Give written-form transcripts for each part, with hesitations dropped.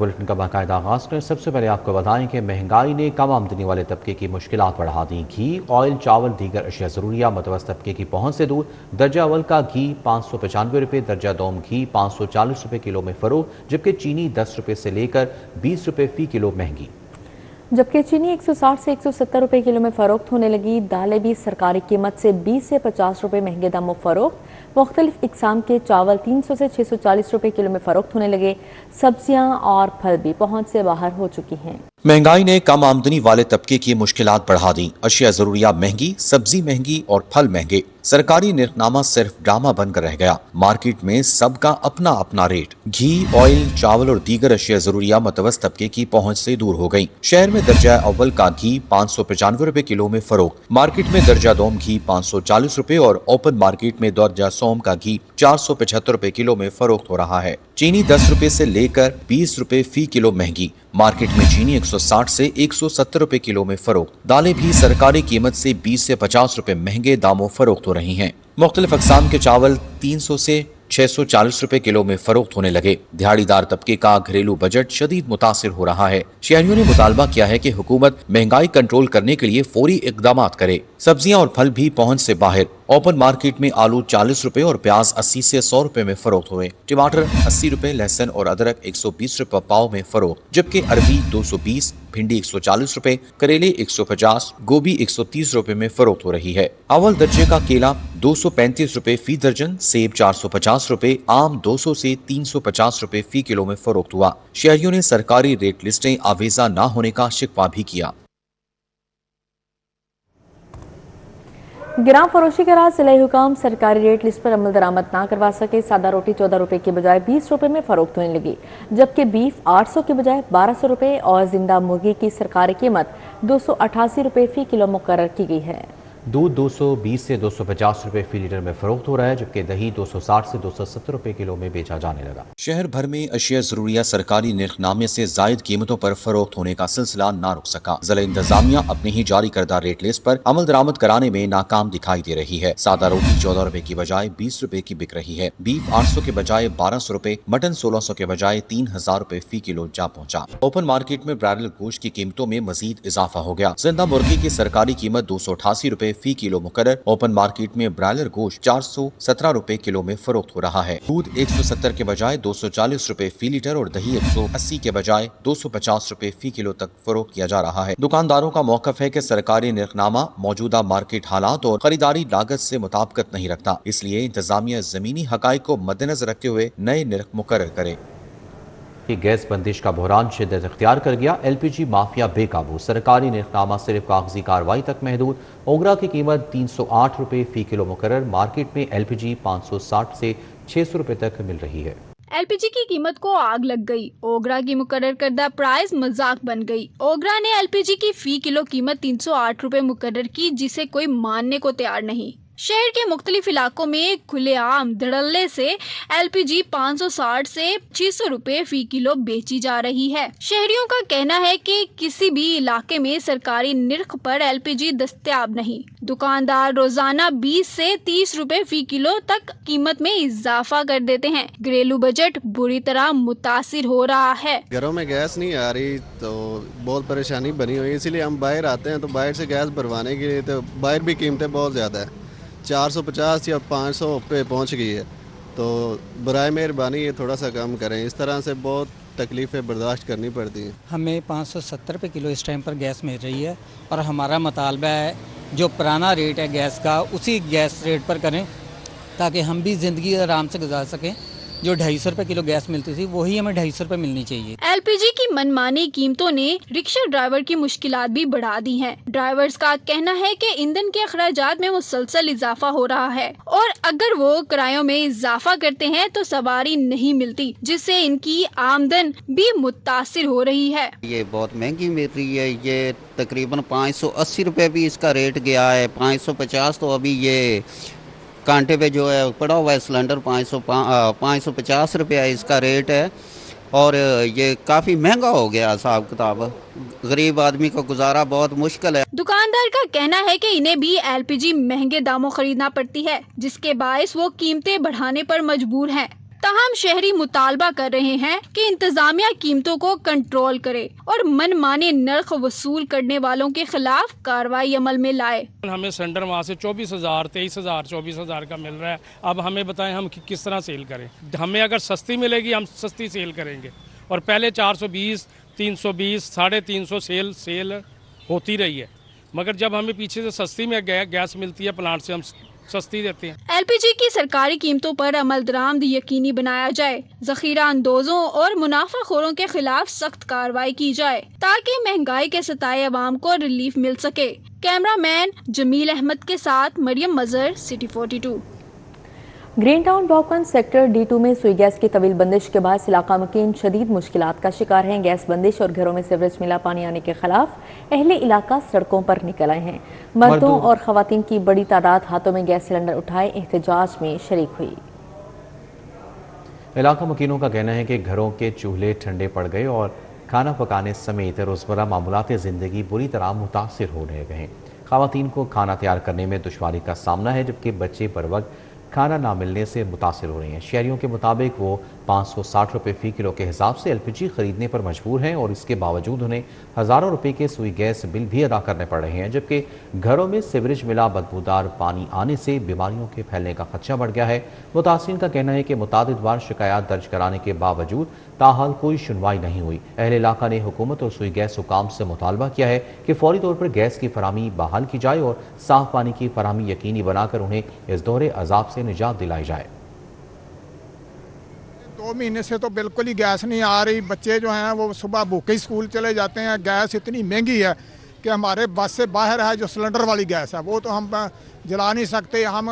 Bulletin का बाकायदा आगाज़ करें। सबसे पहले आपको बताएं कि महंगाई ने कम आमदनी वाले तबके की मुश्किलात बढ़ा दी। घी, ऑयल, चावल, दीगर अशिया ज़रूरिया मतवसत तबके की पहुंच से दूर। दर्जा अव्वल का घी 595 रुपये, दर्जा दोम घी 540 रुपये किलो में फ़रोख्त, जबकि चीनी 10 रुपये से लेकर 20 रुपये फ़ी किलो महंगी। जबकि चीनी 160 से 170 रुपए किलो में फ़रोख्त होने लगी। दालें भी सरकारी कीमत से 20 से 50 रुपए महंगे दामों फ़रोख्त। मुख्तलिफ इकसाम के चावल 300 से 640 रुपए किलो में फ़रोख्त होने लगे। सब्जियां और फल भी पहुंच से बाहर हो चुकी हैं। महंगाई ने कम आमदनी वाले तबके की मुश्किलात बढ़ा दी। अशिया जरूरिया महंगी, सब्जी महंगी और फल महंगे। सरकारी निर्खनामा सिर्फ ड्रामा बनकर रह गया। मार्केट में सबका अपना अपना रेट। घी, ऑयल, चावल और दीगर अशिया जरूरिया मतवसत तबके की पहुंच से दूर हो गई। शहर में दर्जा अव्वल का घी 595 रुपए किलो में फरोख्त। मार्केट में दर्जा दोम घी 540 रुपए और ओपन मार्केट में दर्जा सोम का घी 475 रुपए किलो में फरोख्त हो रहा है। चीनी 10 रुपए से लेकर 20 रुपए फी किलो महंगी। मार्केट में चीनी 160 से 170 रुपए किलो में फरोख्त। दालें भी सरकारी कीमत से 20 से 50 रुपए महंगे दामों फरोख्त हो रही हैं। मुख्तलिफ अक़साम के चावल 300 से 640 रुपए किलो में फरोख्त होने लगे। दिहाड़ीदार तबके का घरेलू बजट शदीद मुतासिर हो रहा है। शहरियों ने मुतालबा किया है कि हुकूमत महंगाई कंट्रोल करने के लिए फौरी इकदाम करे। सब्जियां और फल भी पहुंच से बाहर। ओपन मार्केट में आलू 40 रुपए और प्याज 80 से 100 रुपए में फरोख्त हुए। टमाटर 80 रुपए, लहसुन और अदरक 120 रुपए पाव में फरोख्त, जबकि अरबी 220, भिंडी 140 रुपए, करेले 150, गोभी 130 रुपए में फरोख्त हो रही है। अव्वल दर्जे का केला 235 रुपए फी दर्जन, सेब 450 रुपए, आम 200 से 350 रुपए फी किलो में फरोख्त हुआ। शहरियों ने सरकारी रेट लिस्टें आवेजा न होने का शिकवा भी किया। गिराम फरोशी के राज जिला हुकाम सरकारी रेट लिस्ट पर अमल दरामद ना करवा सके। सादा रोटी 14 रुपए के बजाय 20 रुपए में फरोख्त होने लगी, जबकि बीफ 800 के बजाय 1200 रुपए और जिंदा मुर्गी की सरकारी कीमत 288 रुपए फी किलो मुकर्रर की गई है। दूध 220 से 250 रुपए फी लीटर में फरोख्त हो रहा है, जबकि दही 260 से 270 रुपए किलो में बेचा जाने लगा। शहर भर में अशिया जरूरिया सरकारी निर्खनामे से जायद कीमतों पर फरोख्त होने का सिलसिला न रुक सका। जिला इंतजामिया अपने ही जारी करदा रेट लिस्ट पर अमल दरामद कराने में नाकाम दिखाई दे रही है। सादा रोटी 14 रुपए की बजाय 20 रुपए की बिक रही है। बीफ 800 के बजाय 1200 रुपए, मटन 1600 के बजाय 3000 रुपए फी किलो जा पहुँचा। ओपन मार्केट में ब्रायलर गोश्त की कीमतों में मजीद इजाफा हो गया। जिंदा मुर्गी की सरकारी कीमत 288 रुपए फी किलो मुकर्रर। ओपन मार्केट में ब्रायलर गोश्त 417 रुपए किलो में फरोख्त हो रहा है। दूध 170 के बजाय 240 रुपए फी लीटर और दही 180 के बजाय 250 रुपए फी किलो तक फरोख्त किया जा रहा है। दुकानदारों का मौकफ है कि सरकारी निर्खनामा मौजूदा मार्केट हालात और खरीदारी लागत से मुताबिकत नहीं रखता, इसलिए इंतजामिया जमीनी हकाइक को मद्देनजर रखते हुए नए निर्ख मुकर्रर करे। गैस बंदिश का बहरान शिद्दत इख्तियार कर गया। LPG माफिया बेकाबू। सरकारी निर्खनामा सिर्फ कागजी कार्रवाई तक महदूद। ओगरा की कीमत 308 रुपए फी किलो मुकर्रर। मार्केट में LPG 560 से 600 रुपए तक मिल रही है। LPG की कीमत को आग लग गई। ओगरा की मुकर्रर करदा प्राइस मजाक बन गई। ओगरा ने LPG की फी किलो कीमत 308 रुपए मुकर्रर की, जिसे कोई मानने को तैयार नहीं। शहर के मुख्तलिफ इलाकों में खुलेआम धड़ल्ले से LPG 560 से 600 रुपए फी किलो बेची जा रही है। शहरियों का कहना है कि किसी भी इलाके में सरकारी निर्ख पर LPG दस्तयाब नहीं। दुकानदार रोजाना 20 से 30 रुपए फी किलो तक कीमत में इजाफा कर देते हैं। घरेलू बजट बुरी तरह मुतासिर हो रहा है। घरों में गैस नहीं आ रही तो बहुत परेशानी बनी हुई है, इसीलिए हम बाहर आते हैं। तो बाहर से गैस भरवाने के लिए तो बाहर भी कीमतें बहुत ज़्यादा है, 450 या 500 पे पहुंच गई है। तो बराए मेहरबानी ये थोड़ा सा कम करें। इस तरह से बहुत तकलीफ़ें बर्दाश्त करनी पड़ती हैं। हमें 570 रुपये किलो इस टाइम पर गैस मिल रही है और हमारा मुतालबा है जो पुराना रेट है गैस का उसी गैस रेट पर करें, ताकि हम भी ज़िंदगी आराम से गुजार सकें। जो 250 रुपए किलो गैस मिलती थी वही हमें 250 रुपए मिलनी चाहिए। LPG की मनमानी कीमतों ने रिक्शा ड्राइवर की मुश्किलात भी बढ़ा दी हैं। ड्राइवर्स का कहना है कि ईंधन के अखराजात में मुसलसल इजाफा हो रहा है और अगर वो किरायों में इजाफा करते हैं तो सवारी नहीं मिलती, जिससे इनकी आमदन भी मुतासिर हो रही है। ये बहुत महंगी मिल रही है। ये तकरीबन 580 रुपए भी इसका रेट गया है। 550 तो अभी ये कांटे पे जो है पड़ा हुआ है सिलेंडर। 550 रुपया इसका रेट है और ये काफ़ी महंगा हो गया हिसाब किताब। गरीब आदमी को गुजारा बहुत मुश्किल है। दुकानदार का कहना है कि इन्हें भी LPG महंगे दामों खरीदना पड़ती है, जिसके बायस वो कीमतें बढ़ाने पर मजबूर हैं। تاہم شہری مطالبہ کر رہے ہیں کہ انتظامیہ قیمتوں کو کنٹرول کرے اور من مانے نرخ وصول کرنے والوں کے خلاف کارروائی عمل میں لائے۔ ہمیں سلنڈر وہاں سے 24,000 23,000 24,000 کا مل رہا ہے، اب ہمیں بتائیں ہم کس طرح سیل کریں؟ ہمیں اگر سستی ملے گی ہم سستی سیل کریں گے، اور پہلے 420 320 350 سیل ہوتی رہی ہے، مگر جب ہمیں پیچھے سے سستی میں گیس ملتی ہے پلانٹ سے ہم سستی دیتے ہیں۔ ایل پی جی کی سرکاری قیمتوں پر عمل درآمد یقینی بنایا جائے، ذخیرہ اندوزوں اور منافع خوروں کے خلاف سخت کارروائی کی جائے تاکہ مہنگائی کے ستائے عوام کو ریلیف مل سکے۔ کیمرہ مین جمیل احمد کے ساتھ Maryam Mazhar, city 42۔ Green Town block 1 sector D2 میں سوئی گیس کی طویل بندش کے باعث علاقہ مکین شدید مشکلات کا شکار ہیں۔ گیس بندش اور گھروں میں سیوریج ملا پانی آنے کے خلاف اہل علاقہ سڑکوں پر نکل آئے ہیں۔ مردوں اور خواتین کی بڑی تعداد ہاتھوں میں گیس سلنڈر اٹھائے احتجاج میں شریک ہوئی۔ علاقہ مکینوں کا کہنا ہے کہ گھروں کے چولہے ٹھنڈے پڑ گئے اور کھانا پکانے سمیت روزمرہ معمولات زندگی بری طرح متاثر ہو رہے ہیں۔ خواتین کو کھانا تیار کرنے میں دشواری کا سامنا ہے، جبکہ بچے پر وقت کھانا نہ ملنے سے متاثر ہو رہے ہیں۔ شہریوں کے مطابق وہ 560 روپے فی کلو کے حساب سے LPG خریدنے پر مجبور ہیں اور اس کے باوجود انہیں ہزاروں روپے کے سوئی گیس بل بھی ادا کرنے پڑ رہے ہیں، جبکہ گھروں میں سیوریج ملا بدبودار پانی آنے سے بیماریوں کے پھیلنے کا خدشہ بڑھ گیا ہے۔ متاثرین کا کہنا ہے کہ متعدد بار شکایات درج کرانے کے باوجود تاحال کوئی سنوائی نہیں ہوئی۔ اہل علاقہ نے حکومت اور سوئی گیس حکام سے مطالبہ کیا ہے کہ فوری طور پر گیس کی فراہمی بحال کی جائے اور صاف پانی کی فراہمی یقینی بنا کر انہیں اس دور عذاب سے نجات دلائی جائے۔ 2 مہینے سے تو بالکل ہی گیس نہیں آ رہی، بچے جو ہیں وہ صبح بھوکے اسکول چلے جاتے ہیں۔ گیس اتنی مہنگی ہے کہ ہمارے بس سے باہر ہے جو سلنڈر والی گیس ہے وہ تو ہم جلا نہیں سکتے۔ ہم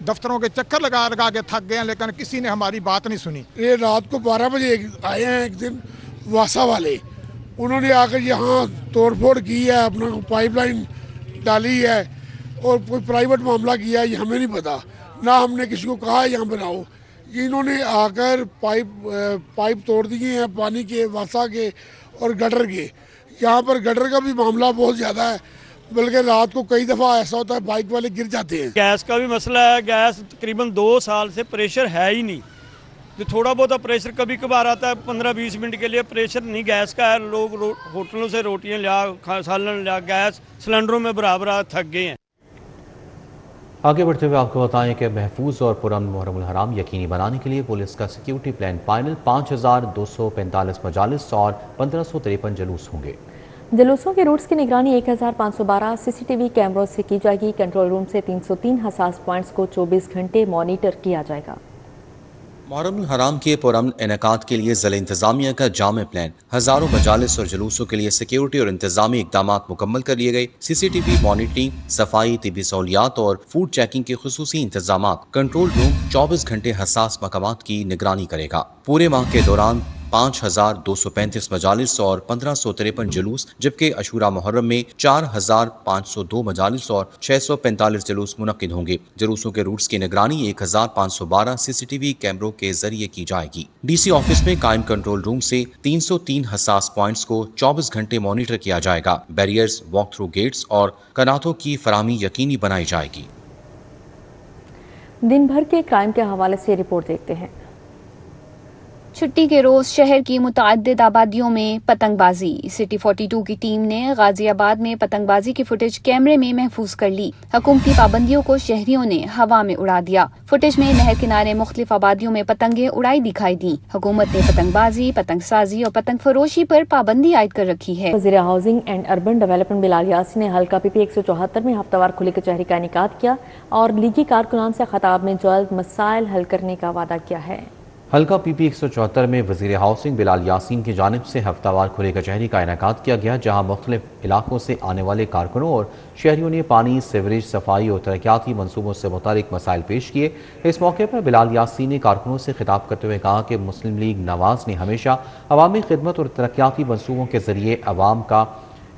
دفتروں کے چکر لگا کے تھک گئے ہیں، لیکن کسی نے ہماری بات نہیں سنی۔ یہ رات کو 12 بجے آئے ہیں ایک دن واسا والے، انہوں نے آ کر یہاں توڑ پھوڑ کی ہے، اپنا پائپ لائن ڈالی ہے اور کوئی پرائیویٹ معاملہ کیا ہے، یہ ہمیں نہیں پتا، نہ ہم نے کسی کو کہا یہاں بناؤ۔ انہوں نے آ کر پائپ توڑ دیے ہیں پانی کے، واسا کے اور گٹر کے۔ یہاں پر گٹر کا بھی معاملہ بہت زیادہ ہے، بلکہ رات کو کئی دفعہ ایسا ہوتا ہے بائک والے گر جاتے ہیں۔ گیس کا بھی مسئلہ ہے، گیس تقریباً 2 سال سے پریشر ہے ہی نہیں، جو تھوڑا بہت پریشر کبھی کبھار آتا ہے 15-20 منٹ کے لیے، پریشر نہیں گیس کا ہے۔ لوگ ہوٹلوں سے روٹیاں لیا، سالن لیا، گیس سلنڈروں میں برابر تھک گئے ہیں۔ آگے بڑھتے ہوئے آپ کو بتائیں کہ محفوظ اور پرامن محرم الحرام یقینی بنانے کے لیے پولیس کا سیکیورٹی پلان فائنل 5245 مجالس اور 1553 جلوس ہوں گے۔ جلوسوں کے روٹس کی نگرانی 1512 CCTV کیمروں سے کی جائے گی۔ کنٹرول روم سے 303 حساس پوائنٹس کو 24 گھنٹے مانیٹر کیا جائے گا۔ محرم الحرام کے پرامن انعقاد کے لیے ضلع انتظامیہ کا جامع پلان، ہزاروں مجالس اور جلوسوں کے لیے سیکیورٹی اور انتظامی اقدامات مکمل کر لیے گئے۔ CCTV مانیٹرنگ، صفائی، طبی سہولیات اور فوڈ چیکنگ کے خصوصی انتظامات۔ کنٹرول روم 24 گھنٹے حساس مقامات کی نگرانی کرے گا۔ پورے ماہ کے دوران 5235 مجالس اور 1553 جلوس، جبکہ عاشورہ محرم میں 4502 مجالس اور 645 جلوس منعقد ہوں گے۔ جلوسوں کے روٹس کی نگرانی 1512 CCTV کیمروں کے ذریعے کی جائے گی۔ DC آفس میں قائم کنٹرول روم سے 303 حساس پوائنٹس کو 24 گھنٹے مانیٹر کیا جائے گا۔ بیریئرز، واک تھرو گیٹس اور کناتوں کی فراہمی یقینی بنائی جائے گی۔ دن بھر کے کرائم کے حوالے سے رپورٹ دیکھتے ہیں۔ چھٹی کے روز شہر کی متعدد آبادیوں میں پتنگ بازی۔ سٹی 42 کی ٹیم نے غازی آباد میں پتنگ بازی کی فوٹیج کیمرے میں محفوظ کر لی۔ حکومتی پابندیوں کو شہریوں نے ہوا میں اڑا دیا۔ فوٹیج میں نہر کنارے مختلف آبادیوں میں پتنگیں اڑائی دکھائی دیں۔ حکومت نے پتنگ بازی، پتنگ سازی اور پتنگ فروشی پر پابندی عائد کر رکھی ہے۔ وزیر ہاؤسنگ اینڈ اربن ڈیولپمنٹ بلال یاسین نے حلقہ PP 174 میں ہفتہ وار کھلی کچہری کا انعقاد کیا اور لیگی کارکنان سے خطاب میں جلد مسائل حل کرنے کا وعدہ کیا ہے۔ حلقہ PP 174 میں وزیر ہاؤسنگ بلال یاسین کی جانب سے ہفتہ وار کھلی کچہری کا انعقاد کیا گیا، جہاں مختلف علاقوں سے آنے والے کارکنوں اور شہریوں نے پانی، سیوریج، صفائی اور ترقیاتی منصوبوں سے متعلق مسائل پیش کیے۔ اس موقع پر بلال یاسین نے کارکنوں سے خطاب کرتے ہوئے کہا کہ مسلم لیگ نواز نے ہمیشہ عوامی خدمت اور ترقیاتی منصوبوں کے ذریعے عوام کا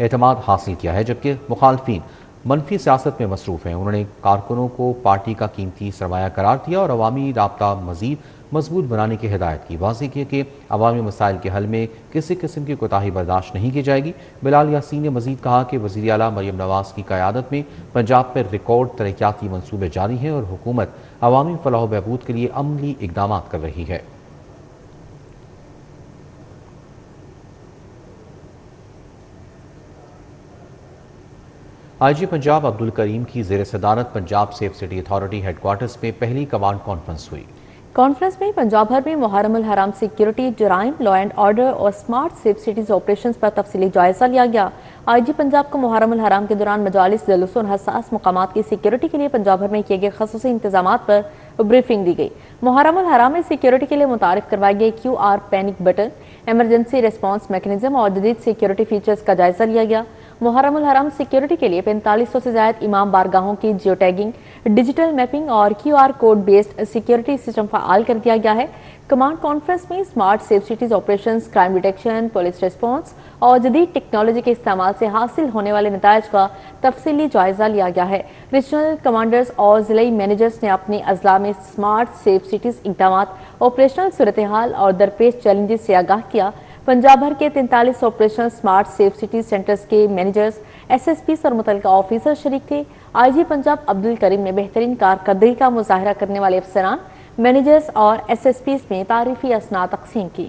اعتماد حاصل کیا ہے، جبکہ مخالفین منفی سیاست میں مصروف ہیں۔ انہوں نے کارکنوں کو پارٹی کا قیمتی سرمایہ قرار دیا اور عوامی رابطہ مزید مضبوط بنانے کی ہدایت کی۔ واضح کیا کہ عوامی مسائل کے حل میں کسی قسم کی کوتاہی برداشت نہیں کی جائے گی۔ بلال یاسین نے مزید کہا کہ وزیر اعلیٰ مریم نواز کی قیادت میں پنجاب پر ریکارڈ ترقیاتی منصوبے جاری ہیں اور حکومت عوامی فلاح و بہبود کے لیے عملی اقدامات کر رہی ہے۔ IG पंजाब अब्दुल करीम की ज़ेर सदारत Punjab safe city authority headquarters में पहली कमांड कॉन्फ्रेंस हुई। कॉन्फ्रेंस में पंजाब भर में मुहर्रम उल हराम सिक्योरिटी, जराइम, लॉ एंड ऑर्डर और स्मार्ट सेफ सिटीज ऑपरेशंस पर तफसीली जायजा लिया गया। IG पंजाब को मुहर्रम उल हराम के दौरान मजालिस, जुलूस और हसास मकामात की सिक्योरिटी के लिए पंजाब भर में किए गए खसूसी इंतजामात पर ब्रीफिंग दी गई। मुहर्रम उल हराम में सिक्योरिटी के लिए मुतारिफ करवाए गए QR panic button, emergency response mechanism और जदीद सिक्योरिटी फीचर्स का जायजा लिया गया। मुहर्रम उल हराम सिक्योरिटी के लिए 4500 से ज्यादा इमाम बारगाहों की जियो टैगिंग, डिजिटल मैपिंग और QR code based security system fall कर दिया गया है। कमांड कॉन्फ्रेंस में smart safe cities operations, crime detection, police response और जदीद टेक्नोलॉजी के इस्तेमाल से हासिल होने वाले नताइज का तफसीली जायजा लिया गया है। रीजनल कमांडर्स और जिला मैनेजर्स ने अपने अजला में स्मार्ट सेफ सिटीज इक़दामात, ऑपरेशनल सूरत हाल और दरपेश चैलेंजेस से आगाह किया। पंजाब भर के 43 operational smart safe cities centres के मैनेजर्स, SSPs और मुतल्लिका ऑफिसर शरीक थे। IG पंजाब अब्दुल करीम ने बेहतरीन कारकर्दगी का मुजाहरा करने वाले अफसरान, मैनेजर्स और SSPs में तारीफी असना तकसीम की।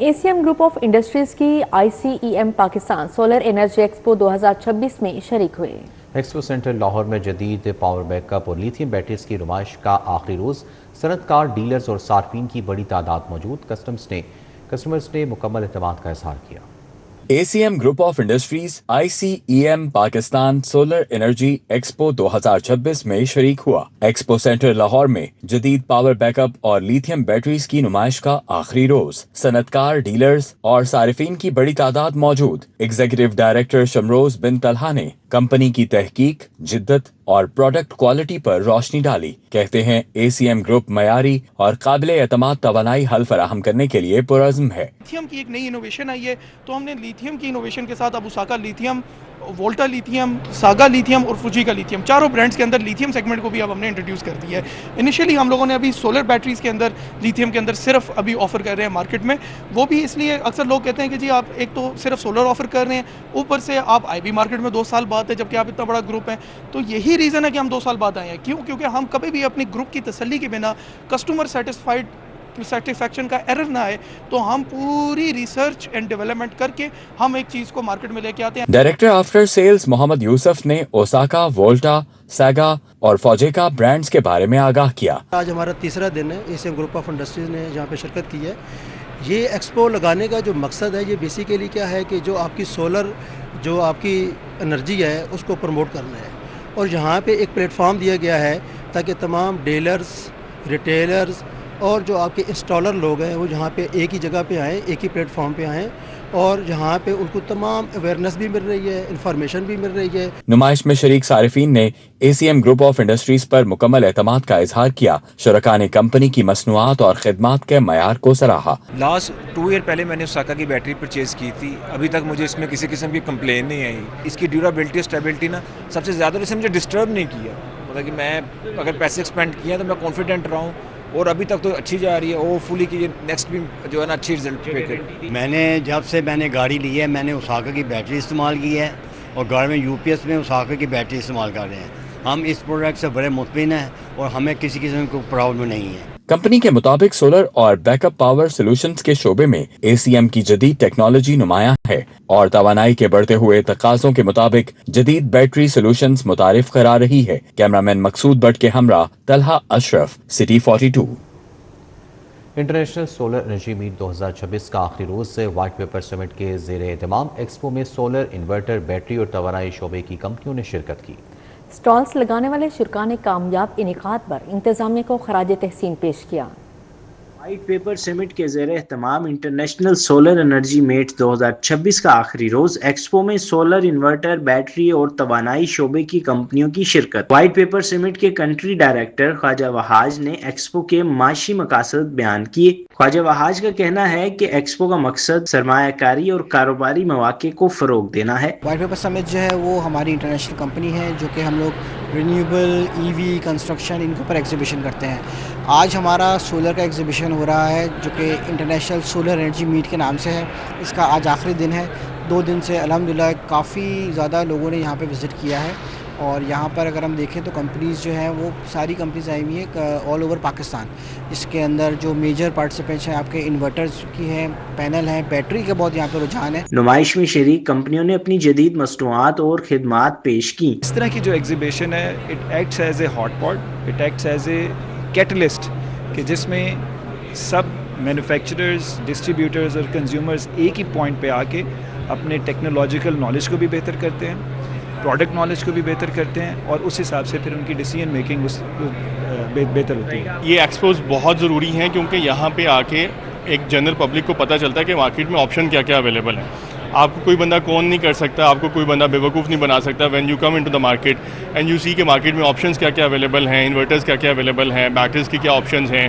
ACM ग्रुप ऑफ इंडस्ट्रीज की ICEM Pakistan solar energy expo 2026 में शरीक हुए। एक्सपो सेंटर लाहौर में जदीद पावर बैकअप और लिथियम बैटरीज की नुमाइश का आखिरी रोज़, सनतकार, डीलर्स और सार्फिन की बड़ी तादाद मौजूद। कस्टमर्स ने मुकम्मल एतमाद का इजहार किया। ACM group of industries ICEM Pakistan solar energy expo 2026 में शरीक हुआ। एक्सपो सेंटर लाहौर में जदीद पावर बैकअप और लिथियम बैटरीज की नुमाइश का आखिरी रोज, सनतकार, डीलर्स और सारिफीन की बड़ी तादाद मौजूद। एग्जीक्यूटिव डायरेक्टर शमरोज बिन तलहा ने कंपनी की तहकीक, जिद्दत और प्रोडक्ट क्वालिटी पर रोशनी डाली। कहते हैं ACM ग्रुप मयारी और काबिले एतमाद तवानाई हल फराहम करने के लिए पुरज़्म है। लिथियम की एक नई इनोवेशन आई है, तो हमने लिथियम की इनोवेशन के साथ अब Osaka lithium, Volta lithium, Saga lithium और फुजी का लिथियम, चारों ब्रांड्स के अंदर लिथियम सेगमेंट को भी अब हमने इंट्रोड्यूस कर दिया है। इनिशियली हम लोगों ने अभी सोलर बैटरीज के अंदर लिथियम के अंदर सिर्फ अभी ऑफर कर रहे हैं मार्केट में। वो भी इसलिए अक्सर लोग कहते हैं कि जी आप एक तो सिर्फ सोलर ऑफर कर रहे हैं, ऊपर से आप IB मार्केट में 2 साल बाद है, जबकि आप इतना बड़ा ग्रुप है। तो यही रीज़न है कि हम 2 साल बाद आए हैं। क्यों? क्योंकि हम कभी भी अपने ग्रुप की तसल्ली के बिना कस्टमर सेटिस्फैक्शन का एरर ना आए, तो हम पूरी रिसर्च एंड डेवलपमेंट करके हम एक चीज़ को मार्केट में लेके आते हैं। Director after sales Mohammad Yusuf ने ओसाका, वोल्टा, सागा और फौजेका ब्रांड्स के बारे में आगाह किया। आज हमारा तीसरा दिन है। ACM ग्रुप ऑफ इंडस्ट्रीज ने यहाँ पे शिरकत की है। ये एक्सपो लगाने का जो मकसद है, ये बेसिकली क्या है कि जो आपकी सोलर, जो आपकी एनर्जी है, उसको प्रमोट करना है। और यहाँ पे एक प्लेटफॉर्म दिया गया है ताकि तमाम डीलर्स, रिटेलर्स और जो आपके इंस्टॉलर लोग हैं वो यहाँ पे एक ही जगह पे आएँ, एक ही प्लेटफॉर्म पे आएँ और यहाँ पे उनको तमाम अवेयरनेस भी मिल रही है, इंफॉर्मेशन भी मिल रही है। नुमाइश में शरीक सारिफीन ने ACM ग्रुप ऑफ इंडस्ट्रीज पर मुकम्मल एतमाद का इजहार किया। शुरका ने कंपनी की मसनूआत और खिदमात के मयार को सराहा। लास्ट 2 ईयर पहले मैंने ओसाका की बैटरी परचेज़ की थी, अभी तक मुझे इसमें किसी किस्म की कंप्लेन नहीं आई। इसकी ड्यूरेबिलिटी, स्टेबिलिटी ना सबसे ज़्यादा इसने मुझे डिस्टर्ब नहीं किया। मतलब कि मैं अगर पैसे एक्सपेंड किए तो मैं कॉन्फिडेंट रहा हूँ और अभी तक तो अच्छी जा रही है। होपफुली कि नेक्स्ट भी जो है ना अच्छी रिजल्ट पे करेगी। मैंने गाड़ी ली है, मैंने ओसाका की बैटरी इस्तेमाल की है और गाड़ी में UPS में ओसाका की बैटरी इस्तेमाल कर रहे हैं। हम इस प्रोडक्ट से बड़े मुतमिन हैं और हमें किसी किस्म की प्रॉब्लम नहीं है। कंपनी के मुताबिक सोलर और बैकअप पावर सॉल्यूशंस के शोबे में ACM की जदीद टेक्नोलॉजी नुमाया है और तवानाई के बढ़ते हुए तकाज़ों के मुताबिक जदीद बैटरी सॉल्यूशंस मुतारिफ करा रही है। कैमरामैन मकसूद बट के हमरा Talha Ashraf, city 42। International solar energy meet 2026 का आखिरी रोज से व्हाइट पेपर समिट के ज़ेरे एहतमाम एक्सपो में सोलर, इन्वर्टर, बैटरी और तवानाई शोबे की कंपनियों ने शिरकत की। स्टॉल्स लगाने वाले शुरा ने कामयाब इनेकाद पर इंतजामिया को खराज तहसीन पेश किया। व्हाइट पेपर समिट के ज़ेरे एहतमाम इंटरनेशनल सोलर एनर्जी मीट 2026 का आखिरी रोज एक्सपो में सोलर, इन्वर्टर, बैटरी और तवानाई शोबे की कंपनियों की शिरकत। व्हाइट पेपर समिट के कंट्री डायरेक्टर ख्वाजा वहाज ने एक्सपो के माशी मकासद बयान किए। ख्वाजा वहाज का कहना है कि एक्सपो का मकसद सरमायाकारी और कारोबारी मौके को फरोग देना है। व्हाइट पेपर समिट जो है वो हमारी इंटरनेशनल कंपनी है जो कि हम लोग रिन्यूएबल, EV, कंस्ट्रक्शन, इनके ऊपर एग्जीबिशन करते हैं। आज हमारा सोलर का एग्जीबिशन हो रहा है जो कि इंटरनेशनल सोलर एनर्जी मीट के नाम से है। इसका आज आखिरी दिन है। 2 दिन से अल्हम्दुलिल्लाह काफ़ी ज़्यादा लोगों ने यहाँ पे विज़िट किया है اور یہاں پر اگر ہم دیکھیں تو کمپنیز جو ہیں وہ ساری کمپنیز آئی ہوئی ہیں آل اوور پاکستان. اس کے اندر جو میجر پارٹیسپینٹس ہیں آپ کے انورٹرز کی ہیں, پینل ہیں, بیٹری کا بہت یہاں پہ رجحان ہے. نمائش میں شریک کمپنیوں نے اپنی جدید مصنوعات اور خدمات پیش کی. اس طرح کی جو ایگزیبیشن ہے it acts as a hot pot, it acts as a catalyst کہ جس میں سب مینوفیکچررز, ڈسٹریبیوٹرز اور کنزیومرز ایک ہی پوائنٹ پہ آ کے اپنے ٹیکنالوجیکل نالج کو بھی بہتر کرتے ہیں, پروڈکٹ نالج کو بھی بہتر کرتے ہیں, اور اس حساب سے پھر ان کی ڈیسیجن میکنگ بہتر ہوتی ہے. یہ ایکسپوز بہت ضروری ہیں کیونکہ یہاں پہ آ کے ایک جنرل پبلک کو پتہ چلتا ہے کہ مارکیٹ میں آپشن کیا کیا اویلیبل ہیں. آپ کو کوئی بندہ کون نہیں کر سکتا, آپ کو کوئی بندہ بیوقوف نہیں بنا سکتا. When you come in to the market and you see کہ مارکیٹ میں آپشنس کیا کیا اویلیبل ہیں, انورٹرز کیا کیا اویلیبل ہیں, بیٹریز کی کیا آپشنز ہیں,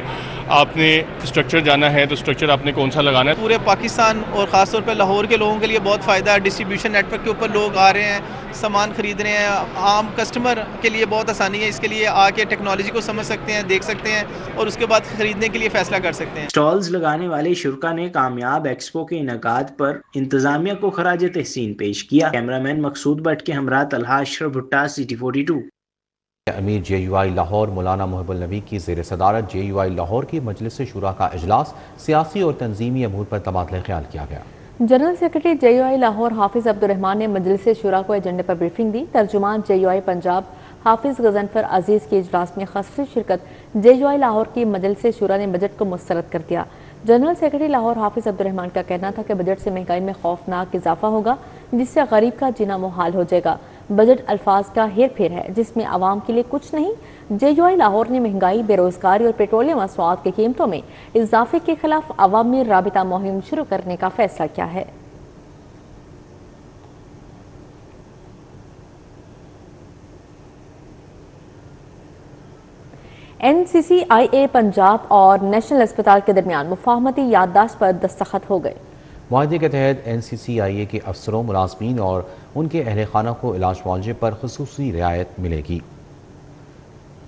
آپ نے اسٹرکچر جانا ہے تو اسٹرکچر آپ نے کون سا لگانا ہے. پورے پاکستان اور خاص طور پہ لاہور کے لوگوں کے لیے بہت فائدہ ہے. ڈسٹریبیوشن نیٹ ورک کے اوپر لوگ آ رہے ہیں, سامان خرید رہے ہیں. عام کسٹمر کے لیے بہت آسانی ہے, اس کے لیے آ کے ٹیکنالوجی کو سمجھ سکتے ہیں, دیکھ سکتے ہیں اور اس کے بعد خریدنے کے لیے فیصلہ کر سکتے ہیں. اسٹالز لگانے والے شرکا نے کامیاب ایکسپو کے انعقاد پر انتظامیہ کو خراج تحسین پیش کیا. کیمرہ مین مقصود بٹ کے ہمراہ طلحہ اشرف بھٹا, City 42. امیر JUI لاہور مولانا محب النبی کی زیر صدارت JUI لاہور کی مجلس شورا کا اجلاس سیاسی اور تنظیمی امور پر تبادلہ خیال کیا گیا. جنرل سیکرٹری JUI لاہور حافظ عبدالرحمان نے مجلس شورا کو ایجنڈے پر بریفنگ دی. ترجمان JUI پنجاب حافظ غضنفر عزیز کی اجلاس میں خصوصی شرکت. JUI لاہور کی مجلس شورا نے بجٹ کو مسترد کر دیا. جنرل سیکرٹری لاہور حافظ عبدالرحمان کا کہنا تھا کہ بجٹ سے مہنگائی میں خوفناک اضافہ ہوگا جس سے غریب کا جینا محال ہو جائے گا. بجٹ الفاظ کا ہیر پھیر ہے جس میں عوام کے لیے کچھ نہیں. JUI لاہور نے مہنگائی, بے روزگاری اور پیٹرولیم مصنوعات کی قیمتوں میں اضافے کے خلاف عوامی رابطہ مہم شروع کرنے کا فیصلہ کیا ہے. NCCIA پنجاب اور نیشنل اسپتال کے درمیان مفاہمتی یادداشت پر دستخط ہو گئے. معاہدے کے تحت NCCIA کے افسروں, ملازمین اور ان کے اہل خانہ کو علاج معالجے پر خصوصی رعایت ملے گی.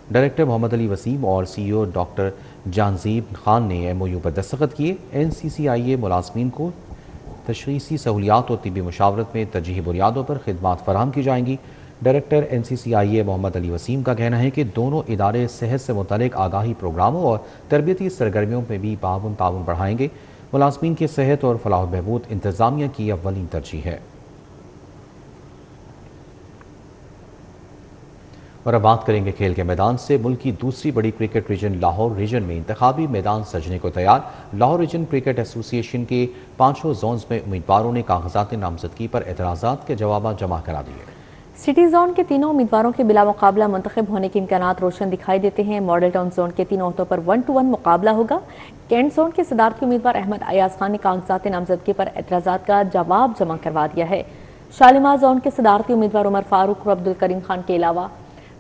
ڈائریکٹر محمد علی وسیم اور CEO ڈاکٹر جہانزیب خان نے MOU پر دستخط کیے. NCCIA ملازمین کو تشخیصی سہولیات اور طبی مشاورت میں ترجیحی بنیادوں پر خدمات فراہم کی جائیں گی. ڈائریکٹر NCCIA محمد علی وسیم کا کہنا ہے کہ دونوں ادارے صحت سے متعلق آگاہی پروگراموں اور تربیتی سرگرمیوں میں بھی تعاون بڑھائیں گے. ملازمین کی صحت اور فلاح و بہبود انتظامیہ کی اولین ترجیح ہے. اور اب بات کریں گے کھیل کے میدان سے. ملک کی دوسری بڑی کرکٹ ریجن لاہور ریجن میں انتخابی میدان سجنے کو تیار. لاہور ریجن کرکٹ ایسوسی ایشن کے 5 زونز میں امیدواروں نے کاغذات نامزدگی پر اعتراضات کے جوابات جمع کرا دیے. سٹی زون کے تینوں امیدواروں کے بلا مقابلہ منتخب ہونے کے امکانات روشن دکھائی دیتے ہیں. ماڈل ٹاؤن زون کے 3 عہدوں پر 1-1 مقابلہ ہوگا. کینٹ زون کے صدارتی امیدوار احمد ایاز خان نے کاغذات نامزدگی پر اعتراضات کا جواب جمع کروا دیا ہے. شالیمار زون کے صدارتی امیدوار عمر فاروق اور عبدالکریم خان کے علاوہ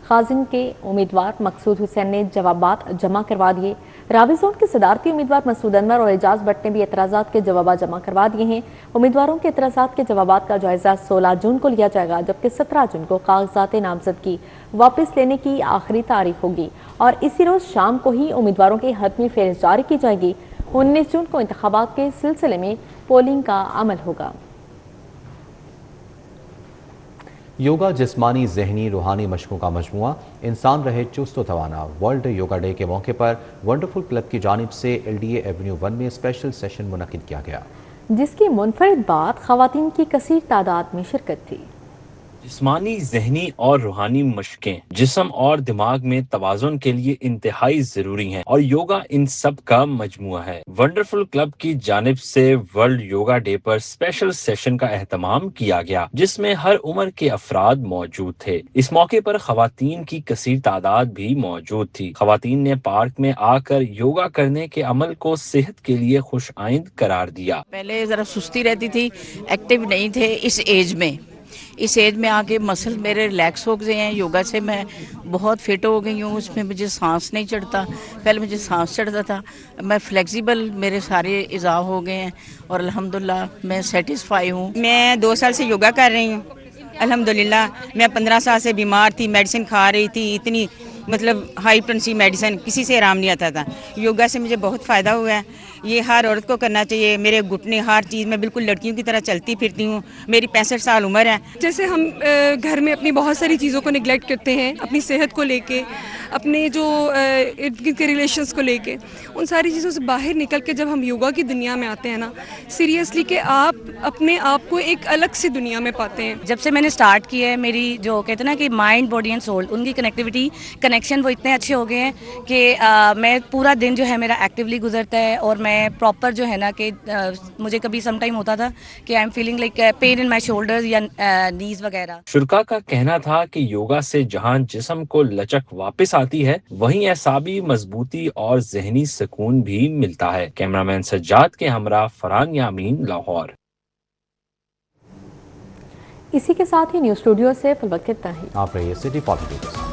خازن کے امیدوار مقصود حسین نے جوابات جمع کروا دیے. راوی زون کے صدارتی امیدوار مسعود انور اور اعجاز بٹ نے بھی اعتراضات کے جوابات جمع کروا دیے ہیں. امیدواروں کے اعتراضات کے جوابات کا جائزہ 16 جون کو لیا جائے گا, جبکہ 17 جون کو کاغذات نامزدگی واپس لینے کی آخری تاریخ ہوگی اور اسی روز شام کو ہی امیدواروں کی حتمی فہرست جاری کی جائے گی. 19 جون کو انتخابات کے سلسلے میں پولنگ کا عمل ہوگا. یوگا جسمانی, ذہنی, روحانی مشقوں کا مجموعہ, انسان رہے چست و توانا. ورلڈ یوگا ڈے کے موقع پر ونڈرفل کلب کی جانب سے LDA ایونیو 1 میں اسپیشل سیشن منعقد کیا گیا, جس کی منفرد بات خواتین کی کثیر تعداد میں شرکت تھی. جسمانی, ذہنی اور روحانی مشقیں جسم اور دماغ میں توازن کے لیے انتہائی ضروری ہیں اور یوگا ان سب کا مجموعہ ہے. ونڈرفل کلب کی جانب سے ورلڈ یوگا ڈے پر اسپیشل سیشن کا اہتمام کیا گیا, جس میں ہر عمر کے افراد موجود تھے. اس موقع پر خواتین کی کثیر تعداد بھی موجود تھی. خواتین نے پارک میں آ کر یوگا کرنے کے عمل کو صحت کے لیے خوش آئند قرار دیا. پہلے ذرا سستی رہتی تھی, ایکٹیو نہیں تھے. اس ایج میں آ کے مسل میرے ریلیکس ہو گئے ہیں. یوگا سے میں بہت فٹ ہو گئی ہوں. اس میں مجھے سانس نہیں چڑھتا, پہلے مجھے سانس چڑھتا تھا. میں فلیکسیبل, میرے سارے اعضاء ہو گئے ہیں اور الحمدللہ میں سیٹسفائی ہوں. میں 2 سال سے یوگا کر رہی ہوں الحمدللہ. میں 15 سال سے بیمار تھی, میڈیسن کھا رہی تھی, اتنی मतलब हाई पोटेंसी मेडिसिन, किसी से आराम नहीं आता था। योगा से मुझे बहुत फ़ायदा हुआ है। ये हर औरत को करना चाहिए। मेरे घुटने, हर चीज़ में बिल्कुल लड़कियों की तरह चलती फिरती हूँ। मेरी 65 साल उम्र है। जैसे हम घर में अपनी बहुत सारी चीज़ों को निगलेक्ट करते हैं, अपनी सेहत को लेके, अपने जो इर्द गिर्द के रिलेशंस को लेके, उन सारी चीज़ों से बाहर निकल के जब हम योगा की दुनिया में आते हैं ना, सीरियसली कि आप अपने आप को एक अलग सी दुनिया में पाते हैं। जब से मैंने स्टार्ट किया है, मेरी जो कहते हैं ना कि माइंड, बॉडी एंड सोल, उनकी कनेक्शन वो इतने अच्छे हो गए हैं कि मैं पूरा दिन जो है मेरा एक्टिवली गुजरता है और मैं प्रॉपर जो है ना कि मुझे कभी सम टाइम होता था कि I am feeling like pain in my shoulders या नीज वगैरह। शुरा का कहना था कि योगा से जहां जिस्म को लचक वापस आती है, वहीं एसाबी मजबूती और जहनी सुकून भी मिलता है। कैमरामैन सज्जाद के हमरा फरहान यामीन, लाहौर। इसी के साथ ही न्यूज़ स्टूडियो से फिलवक्त इतना ही। आप रहिए सिटी 42 के साथ।